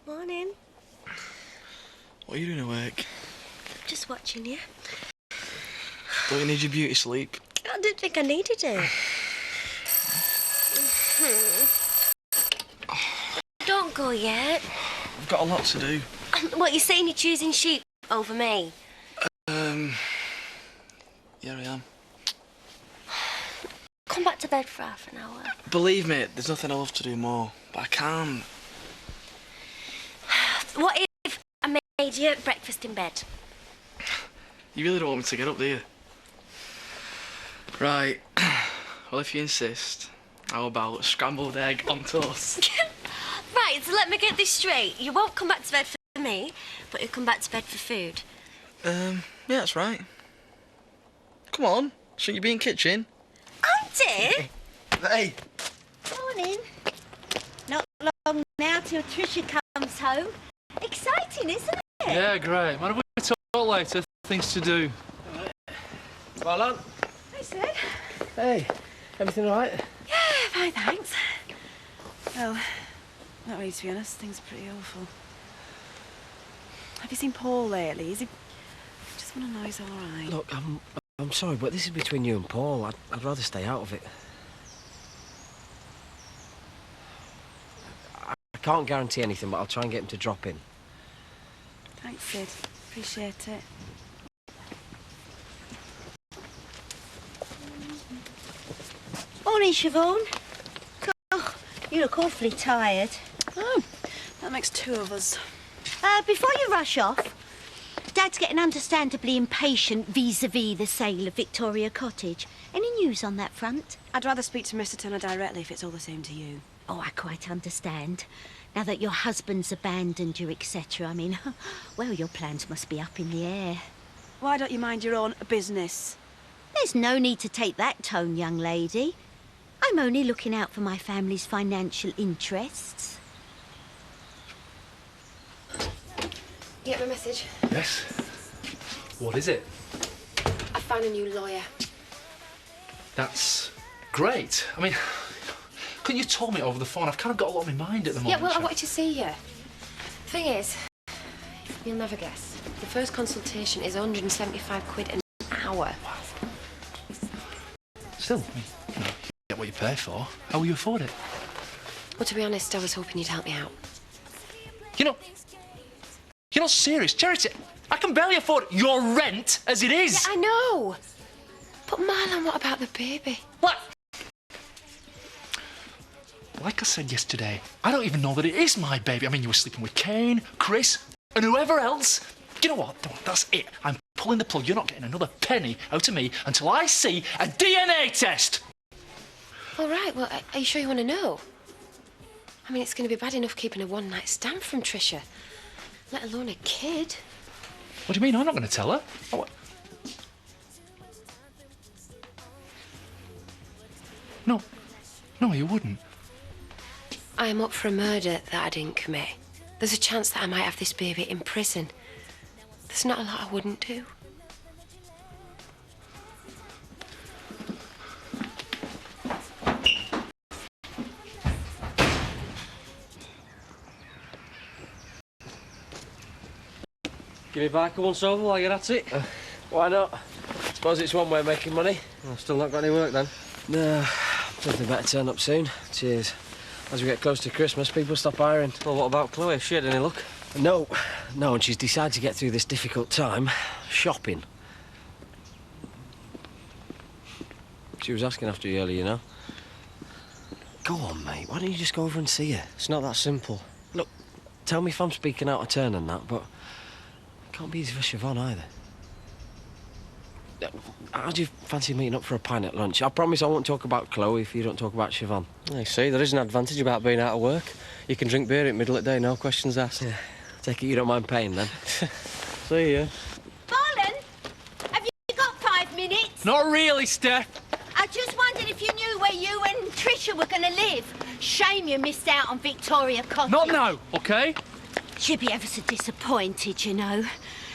Morning. What are you doing awake? Just watching you. Don't you need your beauty sleep? I didn't think I needed it. Don't go yet. I've got a lot to do. What, you're saying you're choosing sheep over me? Yeah, I am. Come back to bed for half an hour. Believe me, there's nothing I love to do more, but I can't. What if I made you breakfast in bed? You really don't want me to get up, do you? Right. Well, if you insist, how about a scrambled egg on toast? Right, so let me get this straight. You won't come back to bed for me, but you'll come back to bed for food. Yeah, that's right. Come on, shouldn't you be in kitchen? Auntie! Hey! Morning. Not long now till Tricia comes home. Exciting, isn't it? Yeah, great. Why don't we talk later? Things to do. Well done. Hi, Sid. Hey, everything all right? Yeah, fine, thanks. Well, not really, to be honest. Things are pretty awful. Have you seen Paul lately? Is he... I just want to know he's all right. Look, I'm sorry, but this is between you and Paul. I'd rather stay out of it. I can't guarantee anything, but I'll try and get him to drop in. Thanks, Sid. Appreciate it. Morning, Siobhan. Oh, you look awfully tired. Oh, that makes two of us. Before you rush off, Dad's getting understandably impatient vis-à-vis the sale of Victoria Cottage. Any news on that front? I'd rather speak to Mr. Turner directly if it's all the same to you. Oh, I quite understand. Now that your husband's abandoned you, etc., I mean, well, your plans must be up in the air. Why don't you mind your own business? There's no need to take that tone, young lady. I'm only looking out for my family's financial interests. You get my message? Yes. What is it? I found a new lawyer. That's great. I mean, couldn't you tell me over the phone? I've kind of got a lot on my mind at the moment. Yeah, well, I Sharon. wanted to see you. Thing is, you'll never guess. The first consultation is 175 quid an hour. Wow. Still, I mean, you know, you get what you pay for. How will you afford it? Well, to be honest, I was hoping you'd help me out. You're not serious, Charity. I can barely afford your rent as it is. Yeah, I know. But Marlon, what about the baby? What? Like I said yesterday, I don't even know that it is my baby. I mean, you were sleeping with Kane, Chris, and whoever else. You know what? That's it. I'm pulling the plug. You're not getting another penny out of me until I see a DNA test. All right, well, are you sure you want to know? I mean, it's going to be bad enough keeping a one-night stand from Tricia, let alone a kid. What do you mean? I'm not going to tell her. Oh, No, you wouldn't. I am up for a murder that I didn't commit. There's a chance that I might have this baby in prison. There's not a lot I wouldn't do. Give me back a once over while you're at it. Why not? Suppose it's one way of making money. I've still not got any work then. No, something better turn up soon. Cheers. As we get close to Christmas, people stop hiring. Well, what about Chloe? She had any luck? No, and she's decided to get through this difficult time shopping. She was asking after you earlier, you know. Go on, mate. Why don't you just go over and see her? It's not that simple. Look, tell me if I'm speaking out of turn and that, but it can't be easy for Siobhan either. How do you fancy meeting up for a pint at lunch? I promise I won't talk about Chloe if you don't talk about Siobhan. I see, there is an advantage about being out of work. You can drink beer at middle of the day, no questions asked. Yeah. Take it you don't mind paying, then. See ya. Marlon, have you got 5 minutes? Not really, Steph. I just wondered if you knew where you and Trisha were going to live. Shame you missed out on Victoria Cottage. Not now, OK? She'd be ever so disappointed, you know.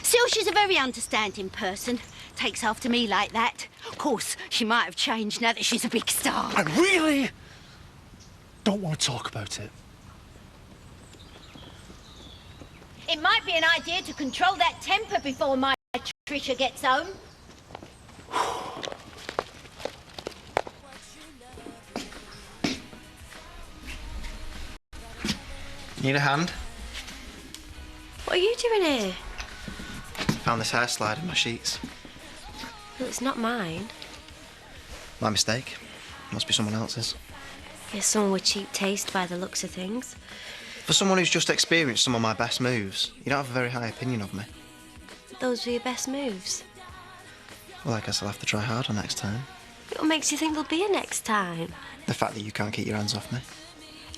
Still, she's a very understanding person. Takes after me like that. Of course, she might have changed now that she's a big star. I really don't want to talk about it. It might be an idea to control that temper before my Trisha gets home. Need a hand? What are you doing here? Found this hair slide in my sheets. Well, it's not mine. My mistake. Must be someone else's. You're someone with cheap taste by the looks of things. For someone who's just experienced some of my best moves, you don't have a very high opinion of me. Those were your best moves. Well, I guess I'll have to try harder next time. What makes you think there'll be a next time? The fact that you can't keep your hands off me.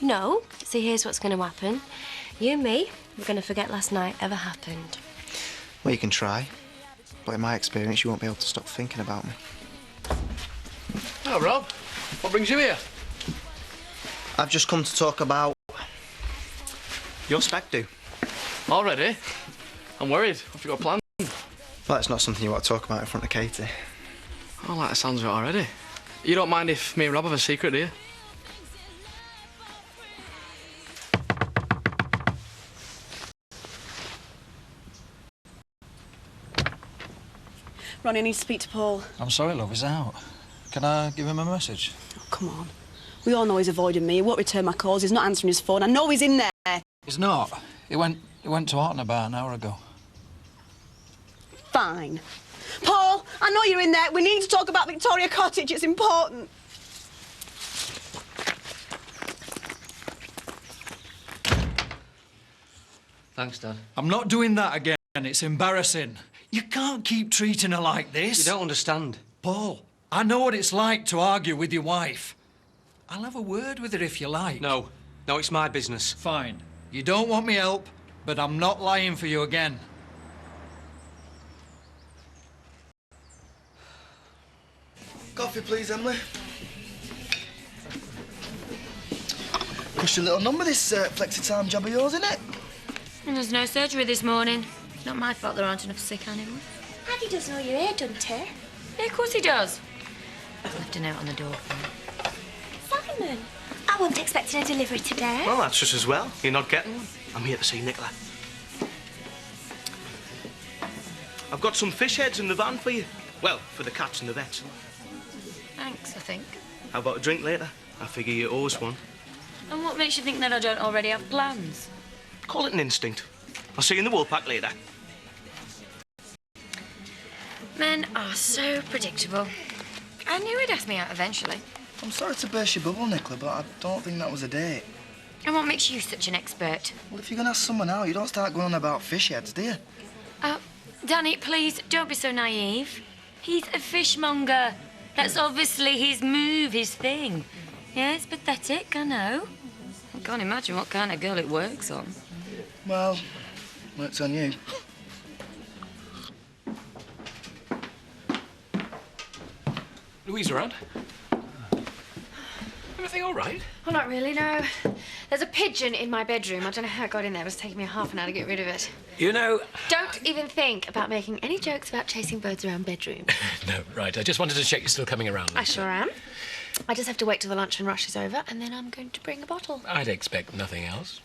No. See, here's what's going to happen. You and me, we're going to forget last night ever happened. Well, you can try. But in my experience, you won't be able to stop thinking about me. Oh, Rob, what brings you here? I've just come to talk about your spec do. Already? I'm worried. Have you got a plan? Well, it's not something you want to talk about in front of Katie. I like the sounds of it already. You don't mind if me and Rob have a secret, do you? Ronnie, I need to speak to Paul. I'm sorry, love, he's out. Can I give him a message? Oh, come on. We all know he's avoiding me. He won't return my calls. He's not answering his phone. I know he's in there. He's not. He went to Horton about an hour ago. Fine. Paul, I know you're in there. We need to talk about Victoria Cottage. It's important. Thanks, Dad. I'm not doing that again. It's embarrassing. You can't keep treating her like this. You don't understand. Paul, I know what it's like to argue with your wife. I'll have a word with her if you like. No. No, it's my business. Fine. You don't want me help, but I'm not lying for you again. Coffee, please, Emily. Pushed a little number, this flexi-time job of yours, isn't it? And there's no surgery this morning. Not my fault there aren't enough sick animals. Addy does know your hair, doesn't he? Yeah, of course he does. I've left a note on the door for him. Simon, I wasn't expecting a delivery today. Well, that's just as well. You're not getting one. I'm here to see Nicola. I've got some fish heads in the van for you. Well, for the cats and the vets. Thanks, I think. How about a drink later? I figure you owe us one. And what makes you think that I don't already have plans? Call it an instinct. I'll see you in the wool pack later. Men are so predictable. I knew he'd ask me out eventually. I'm sorry to burst your bubble, Nicola, but I don't think that was a date. And what makes you such an expert? Well, if you're going to ask someone out, you don't start going on about fish heads, do you? Danny, please, don't be so naive. He's a fishmonger. That's obviously his move, his thing. Yeah, it's pathetic, I know. I can't imagine what kind of girl it works on. Well, works on you. Louise around? Everything all right? Oh, not really, no. There's a pigeon in my bedroom. I don't know how it got in there. It was taking me half an hour to get rid of it. You know... Don't even think about making any jokes about chasing birds around bedrooms. No, right. I just wanted to check you're still coming around. I sure am. I just have to wait till the luncheon rush is over, and then I'm going to bring a bottle. I'd expect nothing else.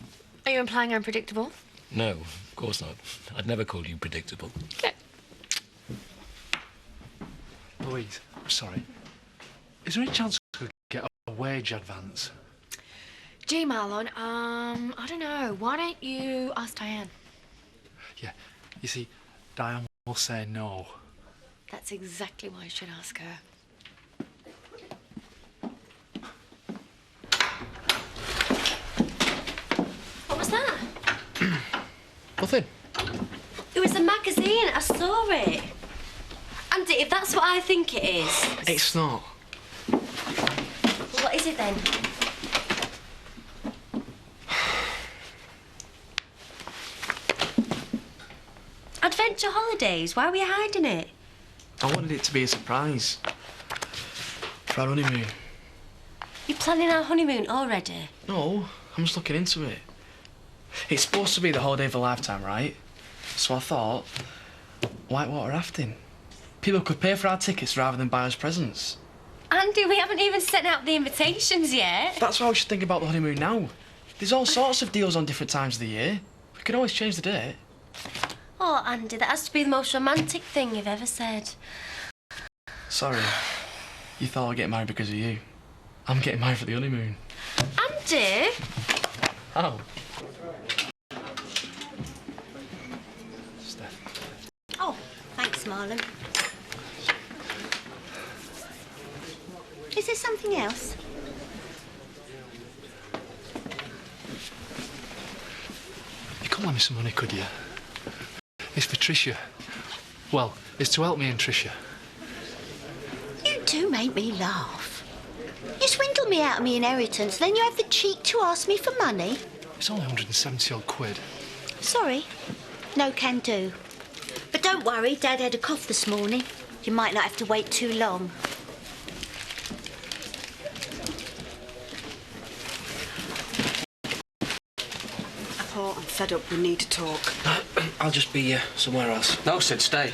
Are you implying I'm predictable? No, of course not. I'd never call you predictable. Okay. Louise, I'm sorry. Is there any chance we could get a wage advance? Gee, Marlon, I don't know. Why don't you ask Diane? Yeah, you see, Diane will say no. That's exactly why you should ask her. What was that? Nothing. It was a magazine. I saw it. And Andy, if that's what I think it is... It's not. What is it then? Adventure holidays? Why were you hiding it? I wanted it to be a surprise. For our honeymoon. You're planning our honeymoon already? No, I'm just looking into it. It's supposed to be the holiday of a lifetime, right? So I thought, whitewater rafting. People could pay for our tickets rather than buy us presents. Andy, we haven't even sent out the invitations yet. That's why we should think about the honeymoon now. There's all sorts of deals on different times of the year. We can always change the date. Oh, Andy, that has to be the most romantic thing you've ever said. Sorry. You thought I'd get married because of you. I'm getting married for the honeymoon. Andy? Oh. Oh, thanks, Marlon. Is there something else? You couldn't lend me some money, could you? It's for Tricia. Well, it's to help me and Tricia. You do make me laugh. You swindle me out of my inheritance, then you have the cheek to ask me for money. It's only 170 odd quid. Sorry. No can do. But don't worry, Dad had a cough this morning. You might not have to wait too long. Paul, I'm fed up. We need to talk. I'll just be somewhere else. No, Sid, stay.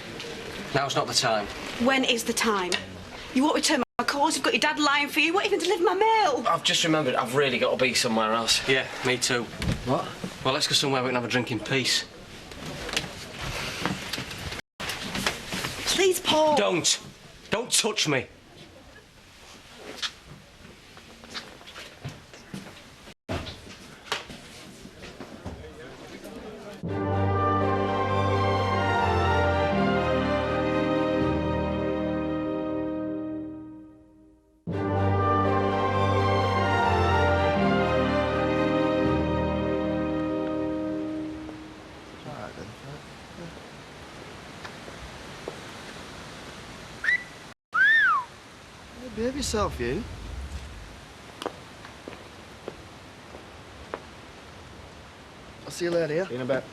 Now's not the time. When is the time? You won't return my calls. You've got your dad lying for you. What even deliver my mail? I've just remembered I've really got to be somewhere else. Yeah, me too. What? Well, let's go somewhere we can have a drink in peace. Please, Paul. Don't. Don't touch me. Behave yourself, you. I'll see you later, yeah? In a bit.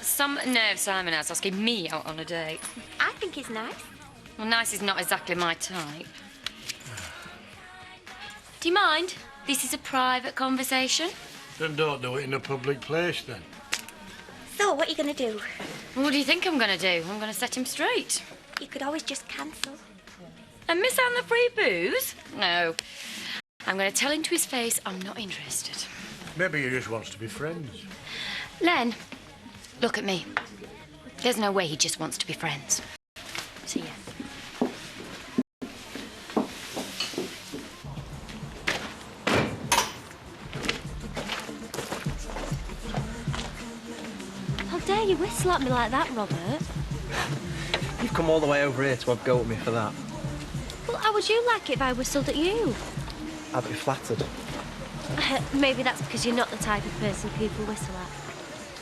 Some nerve Simon has asking me out on a date. I think it's nice. Well, nice is not exactly my type. Do you mind? This is a private conversation. Then don't do it in a public place, then. So, what are you going to do? Well, what do you think I'm going to do? I'm going to set him straight. You could always just cancel. And miss out on the free booze? No. I'm going to tell him to his face I'm not interested. Maybe he just wants to be friends. Len, look at me. There's no way he just wants to be friends. See ya. How dare you whistle at me like that, Robert? You've come all the way over here to have a go at me for that. Well, how would you like it if I whistled at you? I'd be flattered. Maybe that's because you're not the type of person people whistle at.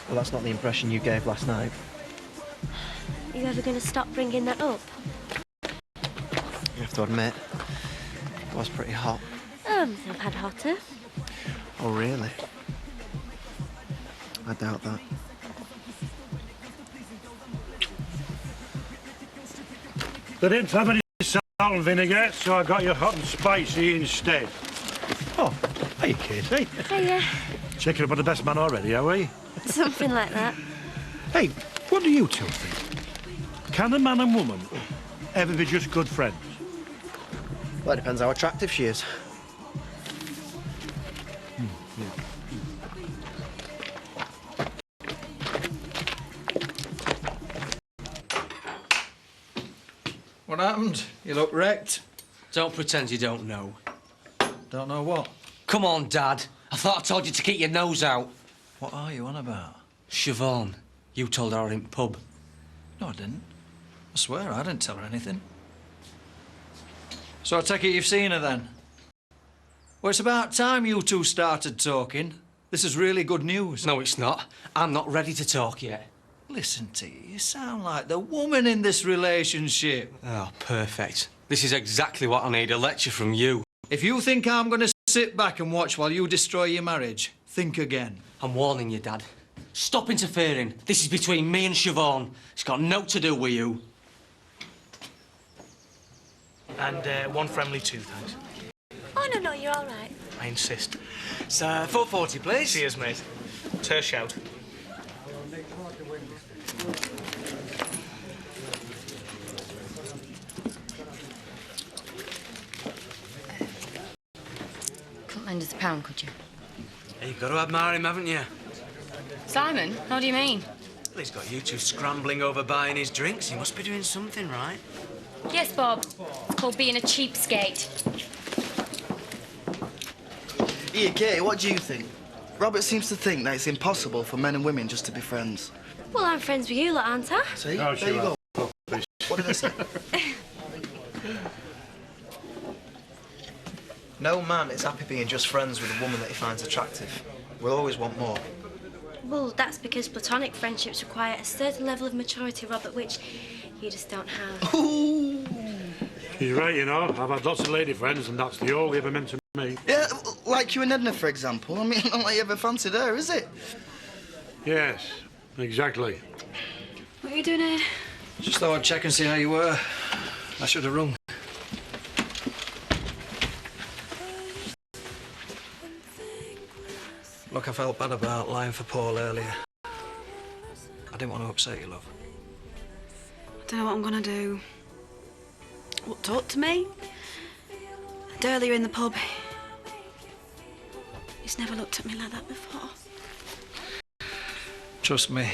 Well, that's not the impression you gave last night. Are you ever going to stop bringing that up? You have to admit, it was pretty hot. I've had hotter. Oh, really? I doubt that. They didn't have any salt and vinegar, so I got you hot and spicy instead. Oh, are you kidding? Hiya. Checking up on the best man already, are we? Something like that. Hey, what do you two think? Can a man and woman ever be just good friends? Well, it depends how attractive she is. What happened? You look wrecked. Don't pretend you don't know. Don't know what. Come on, Dad. I thought I told you to keep your nose out. What are you on about? Siobhan, you told her in pub. No, I didn't. I swear I didn't tell her anything. So I take it you've seen her then? Well, it's about time you two started talking. This is really good news. No, it's not. I'm not ready to talk yet. Listen to you. You sound like the woman in this relationship. Oh, perfect. This is exactly what I need, a lecture from you. If you think I'm going to sit back and watch while you destroy your marriage, think again. I'm warning you, Dad. Stop interfering. This is between me and Siobhan. It's got no to do with you. And one friendly too, thanks. Oh, no, you're all right. I insist. It's 4:40, please. Cheers, mate. Tersh out. Couldn't lend us £1, could you? You've got to admire him, haven't you? Simon, how do you mean? Well, he's got you two scrambling over buying his drinks. He must be doing something right. Yes, Bob. It's called being a cheapskate. Here, Katie, what do you think? Robert seems to think that it's impossible for men and women just to be friends. Well, I'm friends with you lot, aren't I? See? Oh, there you sure. go. What did I say? No man is happy being just friends with a woman that he finds attractive. We'll always want more. Well, that's because platonic friendships require a certain level of maturity, Robert, which you just don't have. Ooh. He's right, you know. I've had lots of lady friends, and that's the all he ever meant to me. Yeah, like you and Edna, for example. I mean, not like you ever fancied her, is it? Yes, exactly. What are you doing here? Just thought I'd check and see how you were. I should have rung. Look, I felt bad about lying for Paul earlier. I didn't want to upset you, love. I don't know what I'm gonna do. What, talk to me? And earlier in the pub, he's never looked at me like that before. Trust me,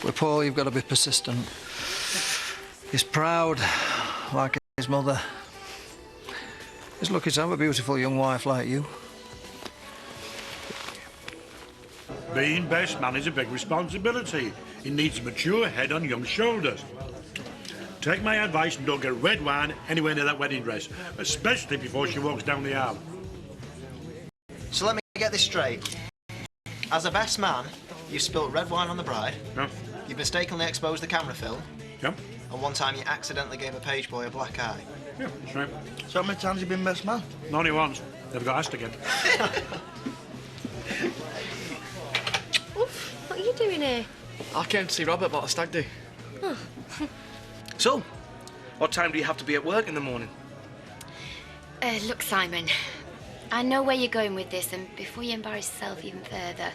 with Paul, you've got to be persistent. He's proud, like his mother. He's lucky to have a beautiful young wife like you. Being best man is a big responsibility. He needs a mature head on young shoulders. Take my advice and don't get red wine anywhere near that wedding dress, especially before she walks down the aisle. So let me get this straight. As a best man, you spilt red wine on the bride. Yeah. You mistakenly exposed the camera film. Yeah. And one time you accidentally gave a page boy a black eye. Yeah, that's right. So how many times have you been best man? Only once. Never got asked again. Oof, what are you doing here? I came to see Robert about a stag do. Oh. So, what time do you have to be at work in the morning? Look, Simon, I know where you're going with this, and before you embarrass yourself even further,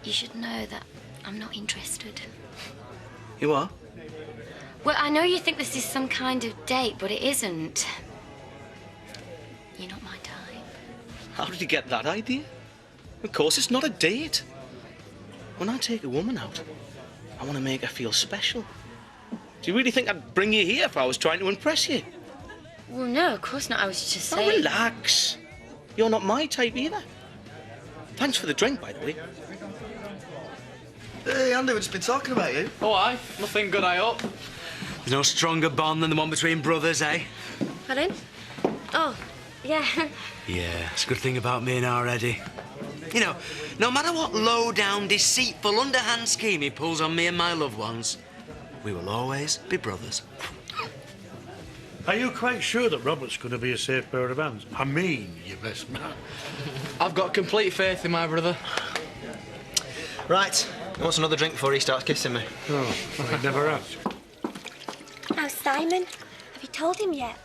you should know that I'm not interested. You are? Well, I know you think this is some kind of date, but it isn't. You're not my type. How did you get that idea? Of course, it's not a date. When I take a woman out, I want to make her feel special. Do you really think I'd bring you here if I was trying to impress you? Well, no, of course not. I was just Oh, saying... relax. You're not my type either. Thanks for the drink, by the way. Hey, Andy, we've just been talking about you. Oh, aye. Nothing good, I hope. There's no stronger bond than the one between brothers, eh? Pardon? Oh, yeah. Yeah, it's a good thing about me and our Eddie. You know, no matter what low-down, deceitful, underhand scheme he pulls on me and my loved ones, we will always be brothers. Are you quite sure that Robert's going to be a safe pair of hands? I mean, your best man. I've got complete faith in my brother. Right. He wants another drink before he starts kissing me. Oh, I never asked. Now, Simon, have you told him yet?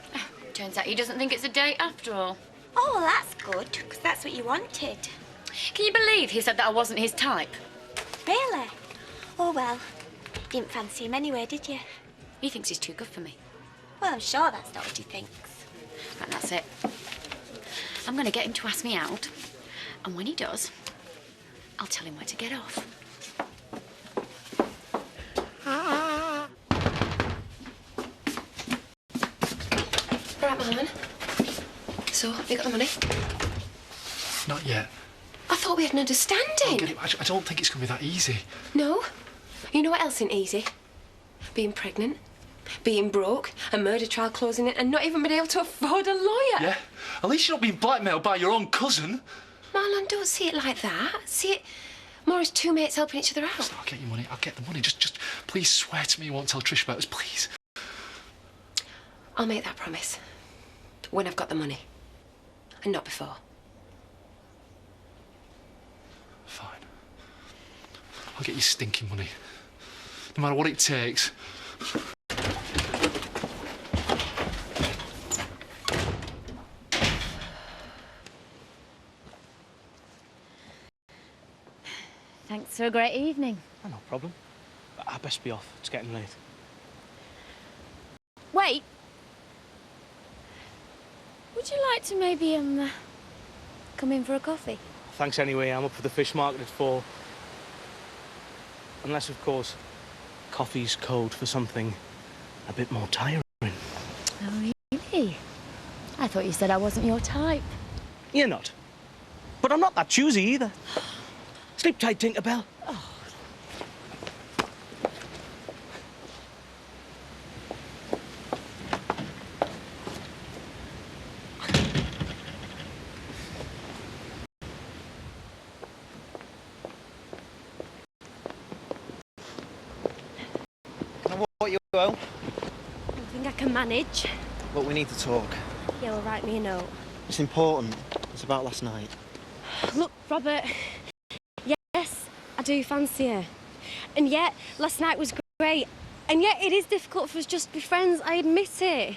Turns out he doesn't think it's a date after all. Oh, well, that's good, because that's what you wanted. Can you believe he said that I wasn't his type? Really? Oh, well, didn't fancy him anyway, did you? He thinks he's too good for me. Well, I'm sure that's not what he thinks. Right, that's it. I'm going to get him to ask me out, and when he does, I'll tell him where to get off. Right, Marlon. So, have you got the money? Not yet. I thought we had an understanding. I don't think it's going to be that easy. No. You know what else isn't easy? Being pregnant, being broke, a murder trial closing in, and not even being able to afford a lawyer. Yeah? At least you're not being blackmailed by your own cousin. Marlon, don't see it like that. See it more as two mates helping each other out. I'll get you money. I'll get the money. Just please swear to me you won't tell Trish about us, please. I'll make that promise. When I've got the money. And not before. Fine. I'll get you stinking money. No matter what it takes. Thanks for a great evening. Oh, no problem. I best be off. It's getting late. Wait. Would you like to maybe, come in for a coffee? Thanks anyway. I'm up for the fish market at 4. Unless, of course, coffee's code for something a bit more tiring. Oh, really? I thought you said I wasn't your type. You're not. But I'm not that choosy either. Sleep tight, Tinkerbell. Oh. Can I walk you home? I think I can manage. Look, we need to talk. Yeah, well, write me a note. It's important. It's about last night. Look, Robert, yes, I do fancy her. And yet, last night was great. And yet, it is difficult for us just to be friends, I admit it.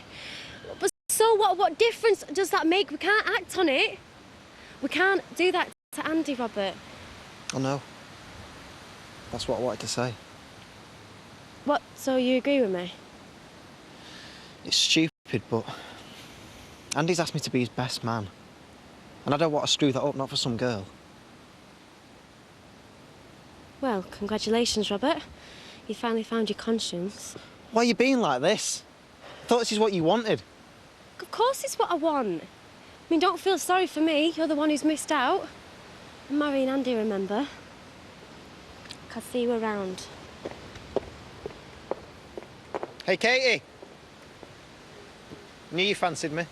But so what difference does that make? We can't act on it. We can't do that to Andy, Robert. I know. That's what I wanted to say. What, so you agree with me? It's stupid, but Andy's asked me to be his best man. And I don't want to screw that up, not for some girl. Well, congratulations, Robert. You finally found your conscience. Why are you being like this? I thought this is what you wanted. Of course it's what I want. I mean, don't feel sorry for me. You're the one who's missed out. I'm marrying Andy, remember? I'll see you around. Hey, Katie. Knew you fancied me.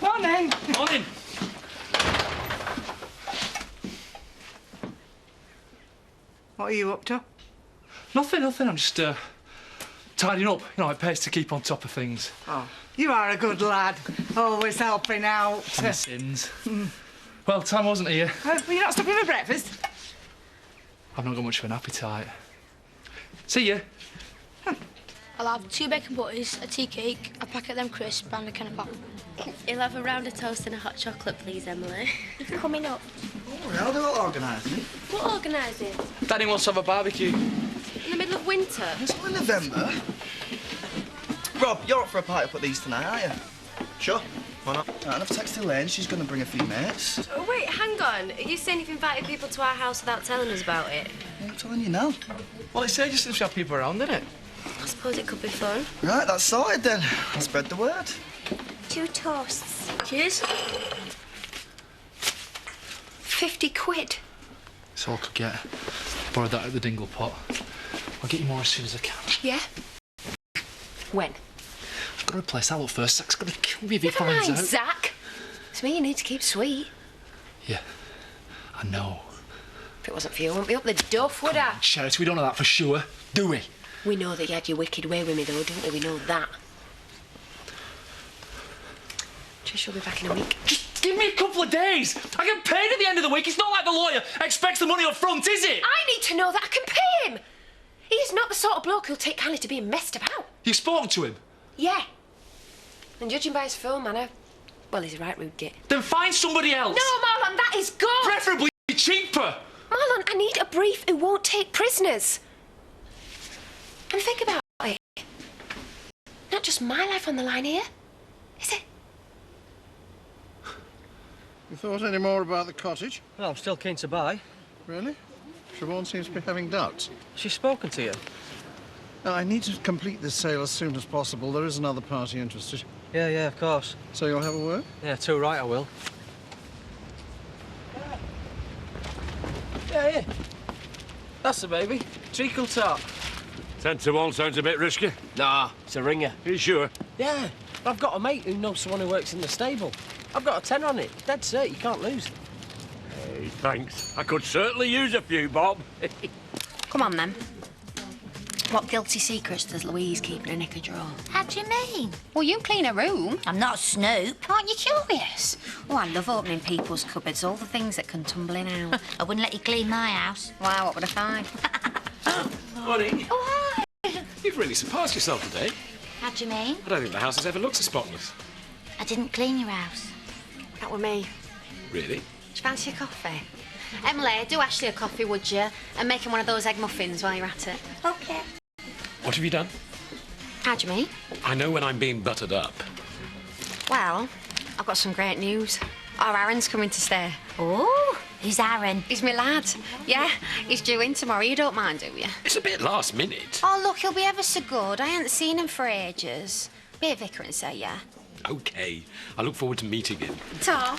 Morning. Morning. What are you up to? Nothing. I'm just tidying up. You know, it pays to keep on top of things. Oh, you are a good lad. Always helping out. My sins. Well, time wasn't here. Were you not stopping for breakfast? I've not got much of an appetite. See ya. I'll have 2 bacon butties, a tea cake, a packet of them crisps and a can of pop. You'll have a round of toast and a hot chocolate, please, Emily. Coming up. Oh, well, they're all organising. What organising? Daddy wants to have a barbecue. In the middle of winter? It's not in November. Rob, you're up for a party up at these tonight, aren't you? Sure. Why not? Right, I've texted Elaine. She's going to bring a few mates. Oh, wait, hang on. Are you saying you've invited people to our house without telling us about it? I'm telling you now. Well, it's just to have people around, isn't it? I suppose it could be fun. Right, that's sorted then. I'll spread the word. 2 toasts. Cheers. 50 quid. It's all I could get. Borrowed that at the dingle pot. I'll get you more as soon as I can. Yeah? When? I've got to replace that lot first. Zach's going to kill me if he Never finds mind, out. Zach. It's me you need to keep sweet. Yeah, I know. If it wasn't for you, I wouldn't be up the duff, would I? Shout, we don't know that for sure, do we? We know that you had your wicked way with me, though, don't we? We know that. Trish will be back in a week. Just give me a couple of days. I get paid at the end of the week. It's not like the lawyer expects the money up front, is it? I need to know that I can pay him. He is not the sort of bloke who'll take kindly to being messed about. You've spoken to him? Yeah. And judging by his phone manner, well, he's a right rude git. Then find somebody else. No, Marlon, that is good. Preferably cheaper. Marlon, I need a brief who won't take prisoners. And think about just my life on the line here, is it? You thought any more about the cottage? Well, I'm still keen to buy. Really? Siobhan seems to be having doubts. She's spoken to you? Now, I need to complete this sale as soon as possible. There is another party interested. Yeah, of course. So you'll have a word? Yeah, too right I will. Yeah. That's the baby. Treacle tart. 10 to 1 sounds a bit risky. Nah, it's a ringer. Are you sure? Yeah, I've got a mate who knows someone who works in the stable. I've got a tenner on it. Dead cert, you can't lose. Hey, thanks. I could certainly use a few, Bob. Come on, then. What guilty secrets does Louise keep in a knicker drawer? How do you mean? Well, you clean a room. I'm not a snoop. Aren't you curious? Oh, I love opening people's cupboards, all the things that can tumble in out. I wouldn't let you clean my house. Wow, what would I find? Morning. Oh, hi. You've really surpassed yourself today. How do you mean? I don't think the house has ever looked so spotless. I didn't clean your house. That were me. Really? Do you fancy a coffee? Emily, do Ashley a coffee, would you? And make him one of those egg muffins while you're at it. OK. What have you done? How do you mean? I know when I'm being buttered up. Well, I've got some great news. Our Aaron's coming to stay. Oh, who's Aaron? He's my lad. Yeah, he's due in tomorrow. You don't mind, do you? It's a bit last minute. Oh, look, he'll be ever so good. I ain't seen him for ages. Be a vicar and say, yeah. OK. I look forward to meeting him. Ta.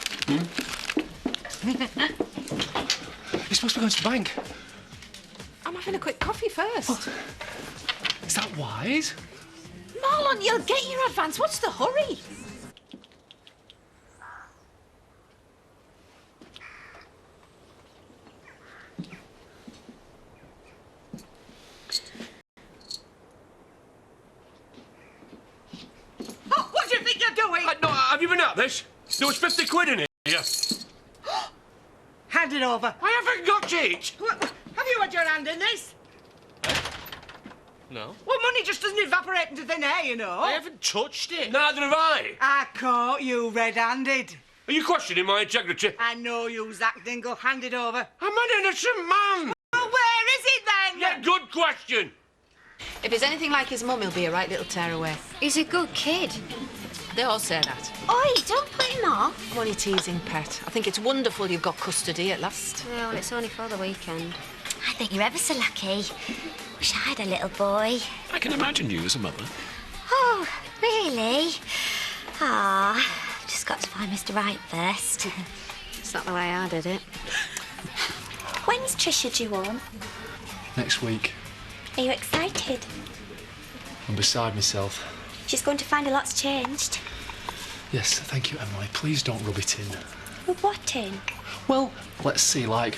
You're supposed to be going to the bank. I'm having a quick coffee first. What? Is that wise? Marlon, you'll get your advance. What's the hurry? Oh, what do you think you're doing? No, have you been at this? There was 50 quid in here. Hand it over. I haven't got it. Have you had your hand in this? No. Well, money just doesn't evaporate into thin air, you know. I haven't touched it. Neither have I. I caught you red-handed. Are you questioning my integrity? I know you, Zach Dingle. Hand it over. I'm an innocent man. Well, where is it then? Yeah, good question. If he's anything like his mum, he'll be a right little tearaway. He's a good kid. They all say that. Oi, don't put him off. Money teasing, pet. I think it's wonderful you've got custody at last. Yeah, well, it's only for the weekend. I think you're ever so lucky. Wish I had a little boy. I can imagine you as a mother. Oh, really? Ah, just got to find Mr. Right first. It's not the way I did it. When's Trisha due on? Next week. Are you excited? I'm beside myself. She's going to find a lot's changed. Yes, thank you, Emily. Please don't rub it in. With what in? Well, let's see, like,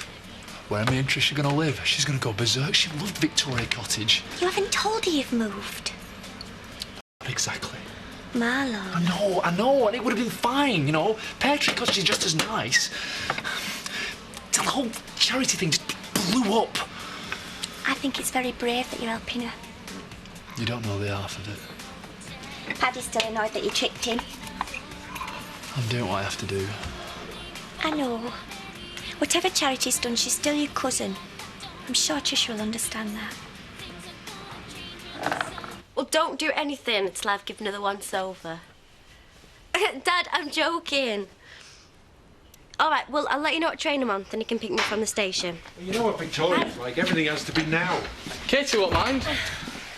where me and Trish are going to live. She's going to go berserk. She loved Victoria Cottage. You haven't told her you've moved. Not exactly. Marlon. I know, and it would have been fine, you know. Pear Tree Cottage is just as nice. The whole charity thing just blew up. I think it's very brave that you're helping her. You don't know the half of it. Paddy's still annoyed that you tricked him. I'm doing what I have to do. I know. Whatever Charity's done, she's still your cousin. I'm sure Trisha will understand that. Well, don't do anything until I've given her the once-over. Dad, I'm joking. All right, well, I'll let you know what train I'm on, then you can pick me up from the station. You know what Victoria's like. Everything has to be now. Katie won't mind.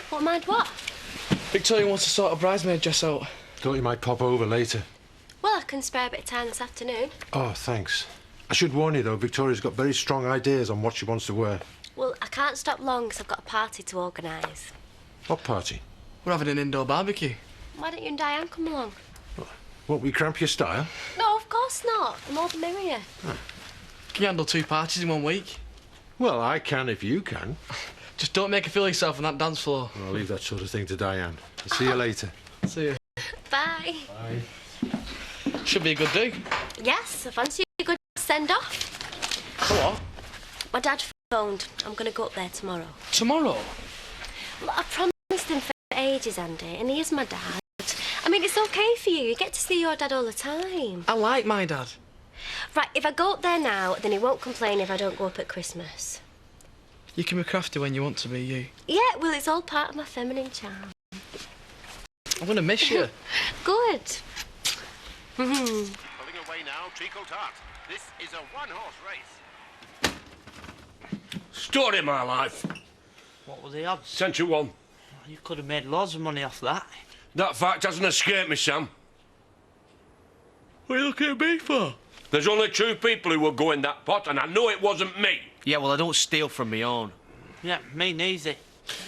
What, mind what? Victoria wants to sort a bridesmaid dress out. Thought you might pop over later. Well, I can spare a bit of time this afternoon. Oh, thanks. I should warn you, though, Victoria's got very strong ideas on what she wants to wear. Well, I can't stop long because I've got a party to organise. What party? We're having an indoor barbecue. Why don't you and Diane come along? Won't we cramp your style? No, of course not. The more the merrier. Can you handle 2 parties in 1 week? Well, I can if you can. Just don't make her feel yourself on that dance floor. I'll leave that sort of thing to Diane. I'll see you later. See you. Bye. Bye. Should be a good do. Yes, I fancy a good send-off. For what? My dad phoned. I'm going to go up there tomorrow. Tomorrow? Well, I've promised him for ages, Andy, and he is my dad. I mean, it's OK for you. You get to see your dad all the time. I like my dad. Right, if I go up there now, then he won't complain if I don't go up at Christmas. You can be crafty when you want to be you. Yeah, well, it's all part of my feminine charm. I'm going to miss you. Good. Pulling away now, Treacle Tart. This is a one-horse race. Story of my life. What were the odds? 10 to 1. You could have made loads of money off that. That fact hasn't escaped me, Sam. What are you looking at me for? There's only 2 people who will go in that pot, and I know it wasn't me. Yeah, well, I don't steal from me own. Yeah, me neither.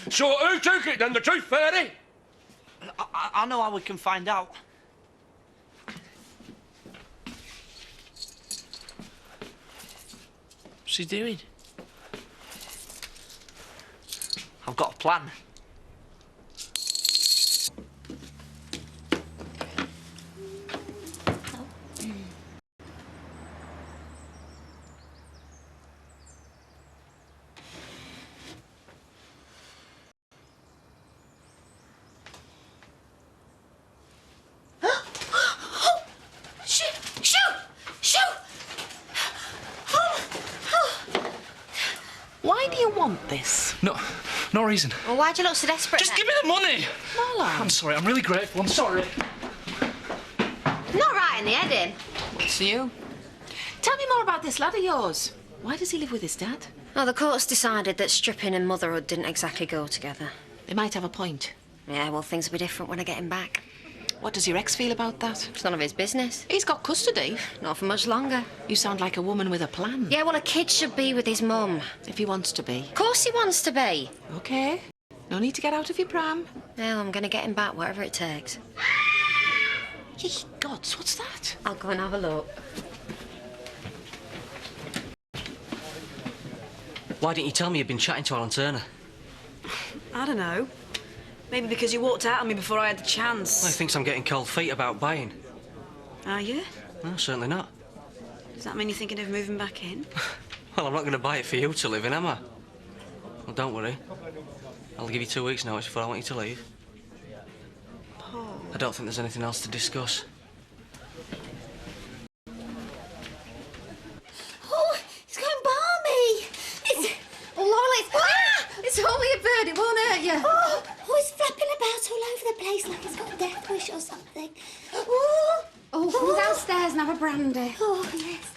So who took it then, the Truth Fairy? I know how we can find out. What's he doing? I've got a plan. Why do you want this? No reason. Well, why'd you look so desperate? Just give me the money! Marlon. I'm sorry, I'm really grateful, I'm sorry. Not right in the head in. What's you? Tell me more about this lad of yours. Why does he live with his dad? Well, the court's decided that stripping and motherhood didn't exactly go together. They might have a point. Yeah, well, things will be different when I get him back. What does your ex feel about that? It's none of his business. He's got custody. Not for much longer. You sound like a woman with a plan. Yeah, well, a kid should be with his mum. If he wants to be. Of course he wants to be. OK. No need to get out of your pram. Well, I'm going to get him back, whatever it takes. Ye gods, what's that? I'll go and have a look. Why didn't you tell me you'd been chatting to Alan Turner? I don't know. Maybe because you walked out on me before I had the chance. Well, he thinks I'm getting cold feet about buying. Are you? No, certainly not. Does that mean you're thinking of moving back in? Well, I'm not going to buy it for you to live in, am I? Well, don't worry. I'll give you 2 weeks' notice before I want you to leave. Paul. I don't think there's anything else to discuss. Oh, it's going balmy. It's only a bird, it won't hurt you. Oh, it's flapping about all over the place like it's got a death wish or something. Oh, Come downstairs and have a brandy. Oh, yes.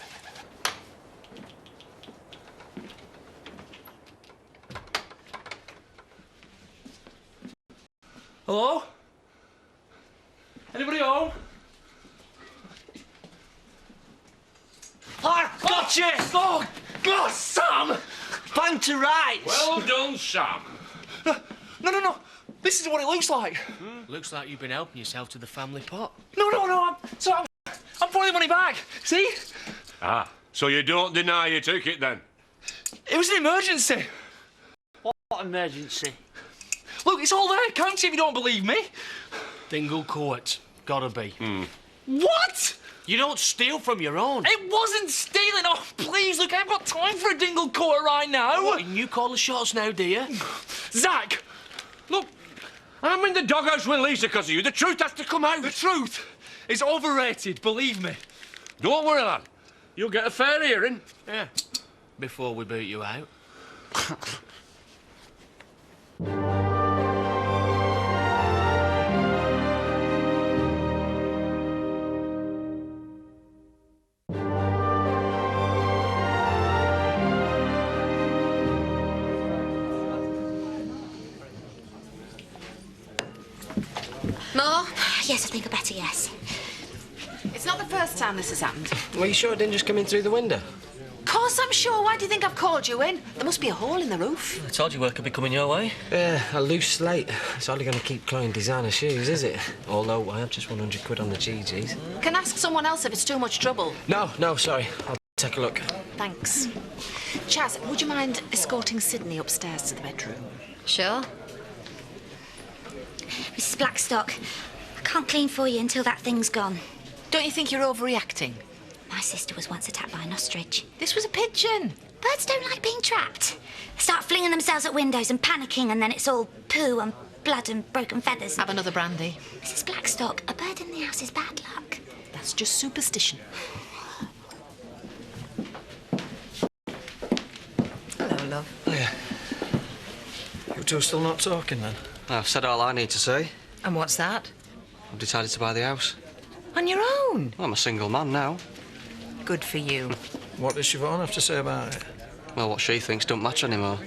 Hello? Anybody home? Gotcha! Oh, God, Sam! Bang to rights! Well done, Sam. No. This is what it looks like. Looks like you've been helping yourself to the family pot. No. I'm putting the money back. See? Ah, so you don't deny you took it then? It was an emergency. What emergency? Look, it's all there. Count it if you don't believe me. Dingle Court. Gotta be. What? You don't steal from your own. It wasn't stealing. Oh, please, look, I haven't got time for a dingle quarter right now. What, and you call the shots now, do you? Zach! Look, I'm in the doghouse with Lisa because of you. The truth has to come out. The truth is overrated, believe me. Don't worry, lad. You'll get a fair hearing. Yeah. Before we boot you out. More? Yes, I think I better, yes. It's not the first time this has happened. Well, you sure it didn't just come in through the window? Of course I'm sure. Why do you think I've called you in? There must be a hole in the roof. I told you work could be coming your way. Yeah, a loose slate. It's hardly going to keep Chloe in designer shoes, is it? Although I have just 100 quid on the GGs. Can ask someone else if it's too much trouble. No, sorry. I'll take a look. Thanks. Chaz, would you mind escorting Sydney upstairs to the bedroom? Sure. Mrs. Blackstock, I can't clean for you until that thing's gone. Don't you think you're overreacting? My sister was once attacked by an ostrich. This was a pigeon. Birds don't like being trapped. They start flinging themselves at windows and panicking, and then it's all poo and blood and broken feathers. Have another brandy. Mrs. Blackstock, a bird in the house is bad luck. That's just superstition. Hello, love. Oh, yeah. You two are still not talking, then? I've said all I need to say. And what's that? I've decided to buy the house. On your own? Well, I'm a single man now. Good for you. What does Siobhan have to say about it? Well, what she thinks don't matter anymore.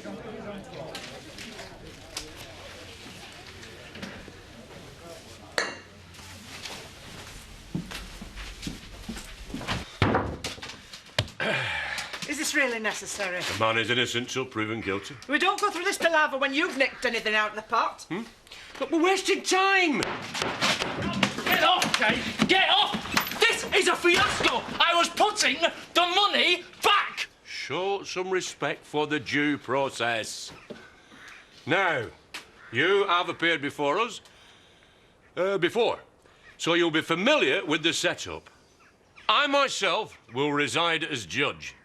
Is this really necessary? The man is innocent till proven guilty. We don't go through this palaver when you've nicked anything out of the pot. But we're wasting time. Get off, Kate! Get off! This is a fiasco! I was putting the money back! Show some respect for the due process. Now, you have appeared before us before, so you'll be familiar with the setup. I myself will reside as judge.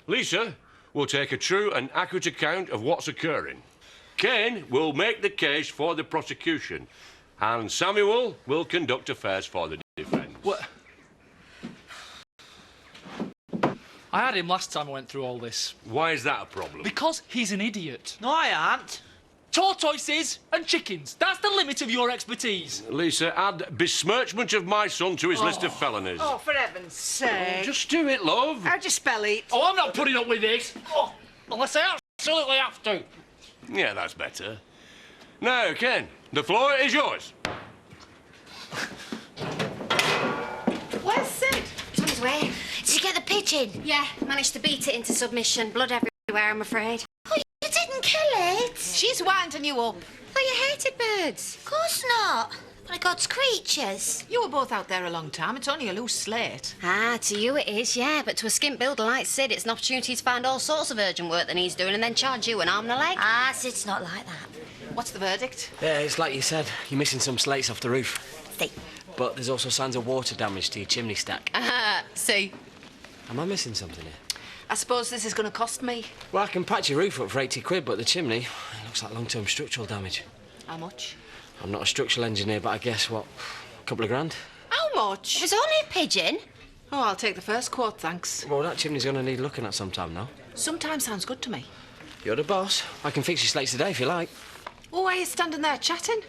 Lisa will take a true and accurate account of what's occurring. Kane will make the case for the prosecution, and Samuel will conduct affairs for the defence. What? I had him last time I went through all this. Why is that a problem? Because he's an idiot. No, I aren't. Tortoises and chickens. That's the limit of your expertise. Lisa, add besmirchment of my son to his list of felonies. Oh, for heaven's sake. Just do it, love. How'd you spell it? Oh, I'm not putting up with this. Oh, unless I absolutely have to. Yeah, that's better. Now, Ken, the floor is yours. Where's Sid? He's on his way. Did you get the pigeon? Yeah, managed to beat it into submission. Blood everywhere, I'm afraid. Oh, you didn't kill it? She's winding you up. Oh, you hated birds. Of course not. They're God's creatures. You were both out there a long time. It's only a loose slate. Ah, to you it is, yeah, but to a skimp builder like Sid, it's an opportunity to find all sorts of urgent work that he's doing and then charge you an arm and a leg. Ah, Sid's not like that. What's the verdict? Yeah, it's like you said. You're missing some slates off the roof. See. But there's also signs of water damage to your chimney stack. See? Am I missing something here? I suppose this is going to cost me. Well, I can patch your roof up for 80 quid, but the chimney, it looks like long-term structural damage. How much? I'm not a structural engineer, but I guess, what, a couple of grand? How much? It was only a pigeon. Oh, I'll take the first quote, thanks. Well, that chimney's going to need looking at sometime now. Sometimes sounds good to me. You're the boss. I can fix your slates today if you like. Oh, why are you standing there chatting?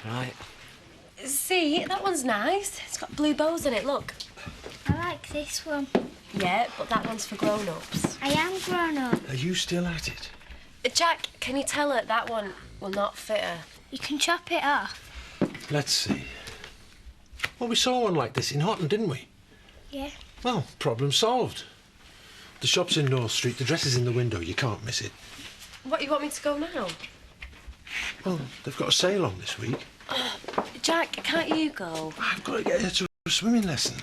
Right. See, that one's nice. It's got blue bows in it, look. I like this one. Yeah, but that one's for grown-ups. I am grown up. Are you still at it? Jack, can you tell her that one will not fit her? You can chop it off. Let's see. Well, we saw one like this in Houghton, didn't we? Yeah. Well, problem solved. The shop's in North Street. The dress is in the window. You can't miss it. What, you want me to go now? Well, they've got a sale on this week. Jack, can't you go? I've got to get her to a swimming lesson.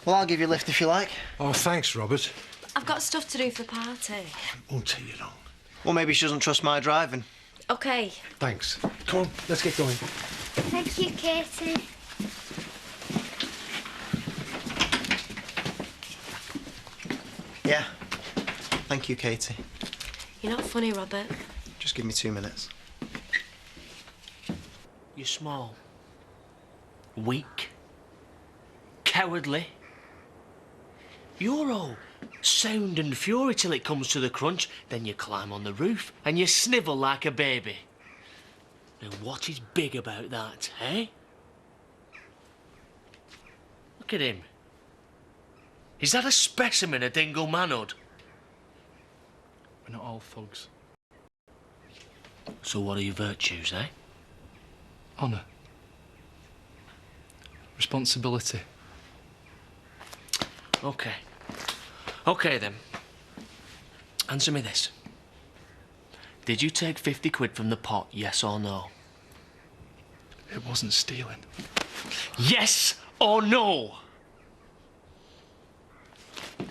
Well, I'll give you a lift if you like. Oh, thanks, Robert. I've got stuff to do for the party. Won't take you long. Well, maybe she doesn't trust my driving. OK. Thanks. Come on, let's get going. Thank you, Katie. Yeah. Thank you, Katie. You're not funny, Robert. Just give me 2 minutes. You're small, weak, cowardly. You're all sound and fury till it comes to the crunch, then you climb on the roof and you snivel like a baby. Now, what is big about that, eh? Look at him. Is that a specimen of dingle manhood? We're not all thugs. So what are your virtues, eh? Honour. Responsibility. OK. OK, then. Answer me this. Did you take 50 quid from the pot, yes or no? It wasn't stealing. Yes or no? I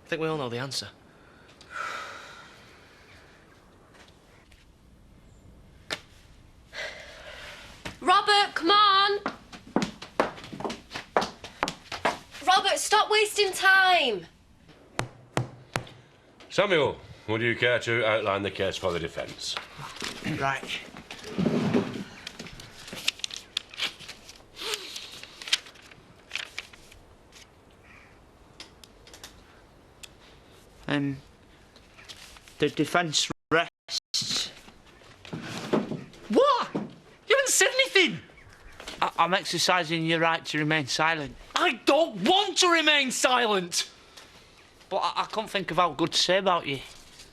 think we all know the answer. Robert, come on! Robert, stop wasting time! Samuel, would you care to outline the case for the defence? Right. The defence rests. What? You haven't said anything. I'm exercising your right to remain silent. I don't want to remain silent! But I can't think of how good to say about you.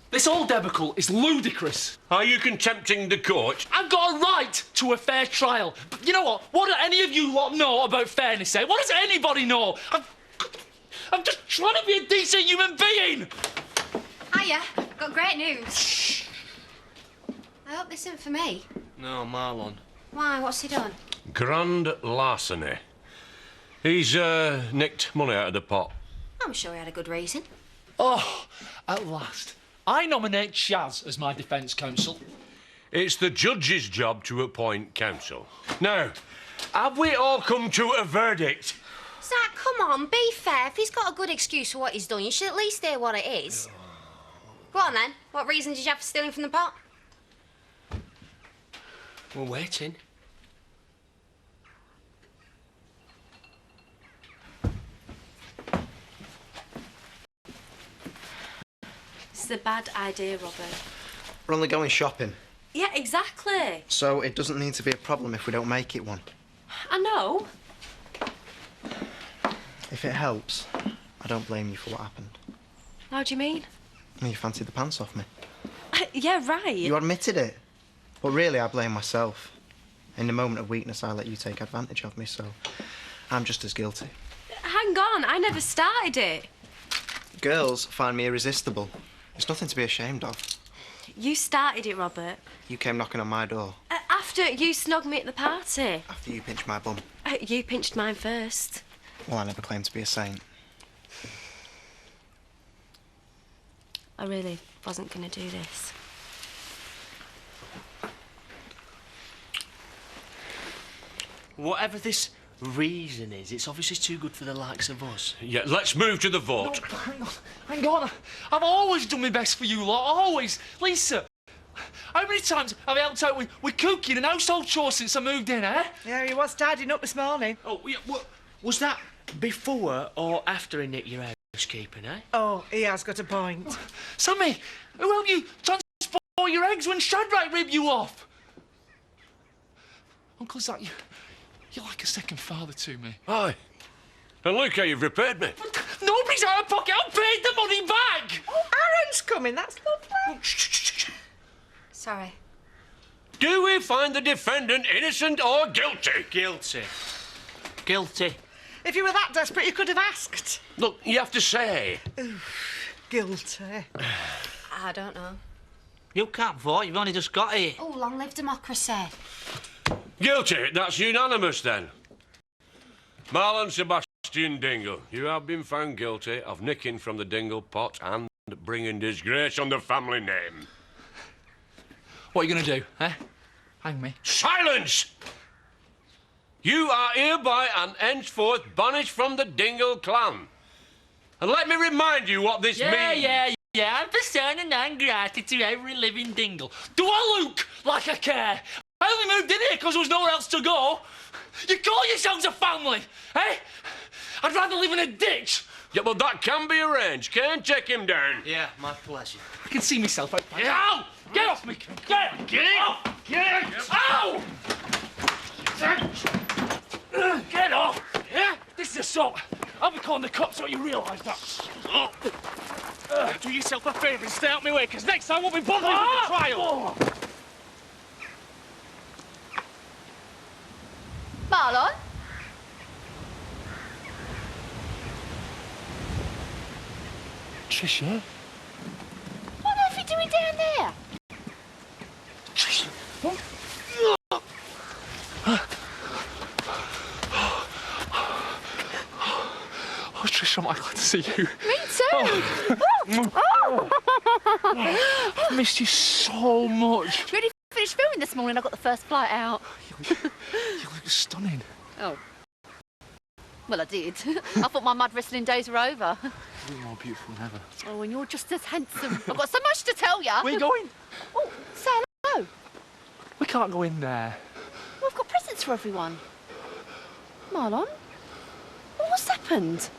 This whole debacle is ludicrous. Are you contempting the court? I've got a right to a fair trial. But you know what? What do any of you lot know about fairness, eh? What does anybody know? I'm just trying to be a decent human being! Hiya, got great news. Shh. I hope this isn't for me. No, Marlon. Why, what's he done? Grand larceny. He's nicked money out of the pot. I'm sure he had a good reason. Oh, at last. I nominate Chaz as my defence counsel. It's the judge's job to appoint counsel. Now, have we all come to a verdict? Zach, come on, be fair. If he's got a good excuse for what he's done, you should at least hear what it is. Go on, then. What reason did you have for stealing from the pot? We're waiting. This is a bad idea, Robert. We're only going shopping, Yeah, exactly. so it doesn't need to be a problem if we don't make it one. I know. If it helps, I don't blame you for what happened. How do you mean? You fancied the pants off me. Yeah, right. You admitted it. But really, I blame myself. In the moment of weakness, I let you take advantage of me, so I'm just as guilty. Hang on, I never started it. Girls find me irresistible. It's nothing to be ashamed of. You started it, Robert. You came knocking on my door. After you snogged me at the party. After you pinched my bum. You pinched mine first. Well, I never claimed to be a saint. I really wasn't going to do this. Whatever this reason is, it's obviously too good for the likes of us. Yeah, let's move to the vote. No, hang on. I've always done my best for you lot, always. Lisa, how many times have I helped out with cooking and household chores since I moved in, eh? Yeah, he was tidying up this morning. Oh, yeah, was that before or after he nicked your housekeeping, eh? Oh, he has got a point. Sammy, who helped you transport your eggs when Shadrach ribbed you off? Uncle Zach, you're like a second father to me. Aye. And look how you've repaid me. Nobody's out of pocket. I paid the money back. Oh, Aaron's coming. That's lovely. Sorry. Do we find the defendant innocent or guilty? Guilty. Guilty. If you were that desperate, you could have asked. Look, you have to say. Guilty. I don't know. You can't vote. You've only just got here. Oh, long live democracy. Guilty. That's unanimous then. Marlon Sebastian Dingle, you have been found guilty of nicking from the Dingle pot and bringing disgrace on the family name. What are you going to do, eh? Hang me. Silence! You are hereby and henceforth banished from the Dingle clan. And let me remind you what this means. Yeah. I'm persona non grata to every living Dingle. Do I look like I care? I only moved in here because there was nowhere else to go. You call yourselves a family, eh? I'd rather live in a ditch. Yeah, well, that can be arranged. Can't check him down. Yeah, my pleasure. I can see myself out. Ow! Get off me! Get off! Ow! Get off! Yeah? This is assault. I'll be calling the cops so you realise that. Do yourself a favour and stay out my way, because next time I won't be bothering with the trial. Marlon? Tricia? What on earth are you doing down there? Tricia? What? Oh, Tricia, I'm glad to see you. Me too. I've missed you so much. Ready to finish filming this morning? I got the first flight out. You look stunning. Oh. Well, I did. I thought my mud wrestling days were over. You're more beautiful than ever. Oh, and you're just as handsome. I've got so much to tell you. Where are you going? Oh, say hello. We can't go in there. Well, I've got presents for everyone. Marlon? What's happened?